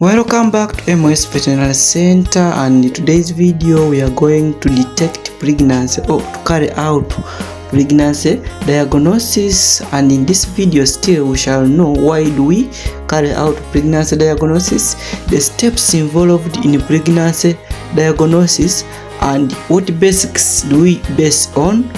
Welcome back to MOS Veterinary Center, and in today's video we are going to detect pregnancy or to carry out pregnancy diagnosis. And in this video still we shall know why do we carry out pregnancy diagnosis, the steps involved in pregnancy diagnosis, and what basics do we base on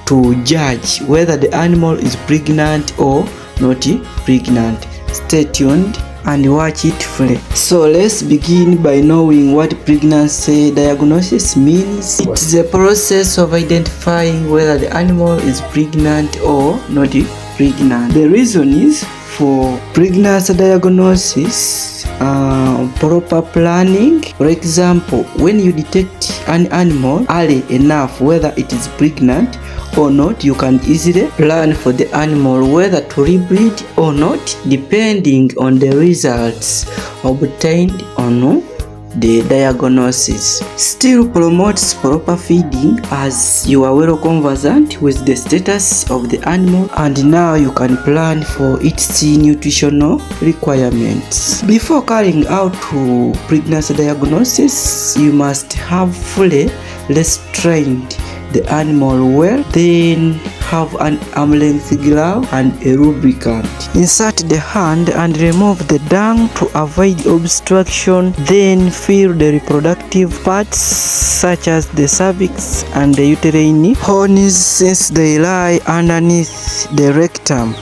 to judge whether the animal is pregnant or not pregnant. Stay tuned and watch it fully. So let's begin by knowing what pregnancy diagnosis means. It is a process of identifying whether the animal is pregnant or not pregnant. The reason is for pregnancy diagnosis, proper planning. For example, when you detect an animal early enough whether it is pregnant or not, you can easily plan for the animal whether to rebreed or not, depending on the results obtained on the diagnosis. Still promotes proper feeding, as you are well conversant with the status of the animal, and now you can plan for its nutritional requirements. Before carrying out pregnancy diagnosis, you must have fully restrained the animal well, then have an arm length glove and a lubricant. Insert the hand and remove the dung to avoid obstruction, then feel the reproductive parts such as the cervix and the uterine horns, since they lie underneath the rectum,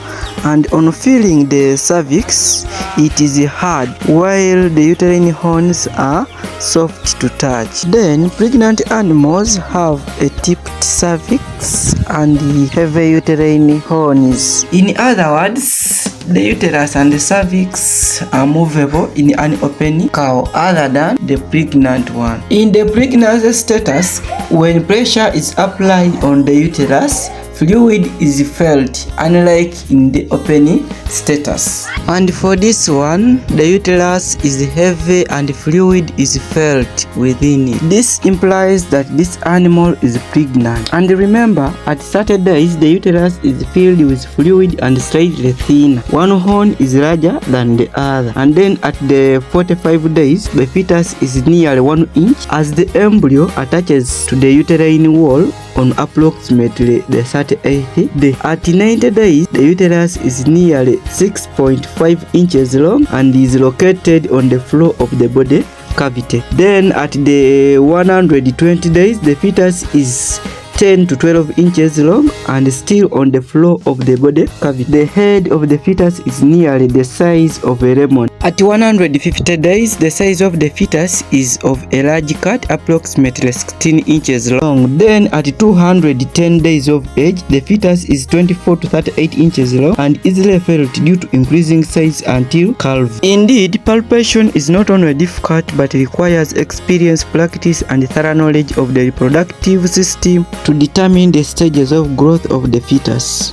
and on feeling the cervix it is hard while the uterine horns are soft to touch. Then pregnant animals have a tipped cervix and heavy uterine horns. In other words, the uterus and the cervix are movable in an open cow other than the pregnant one. In the pregnancy status, when pressure is applied on the uterus, fluid is felt, unlike in the open status. And for this one, the uterus is heavy and fluid is felt within it. This implies that this animal is pregnant. And remember, at 30 days, the uterus is filled with fluid and slightly thin. One horn is larger than the other. And then at the 45 days, the fetus is nearly 1 inch as the embryo attaches to the uterine wall on approximately the 38th day. At 90 days, the uterus is nearly 6.5 inches long and is located on the floor of the body cavity. Then at the 120 days, the fetus is 10 to 12 inches long and still on the floor of the body cavity. The head of the fetus is nearly the size of a lemon. At 150 days, the size of the fetus is of a large cat, approximately 16 inches long. Then at 210 days of age, the fetus is 24 to 38 inches long and easily felt due to increasing size until calving. Indeed, palpation is not only difficult but requires experience, practice, and thorough knowledge of the reproductive system to determine the stages of growth of the fetus.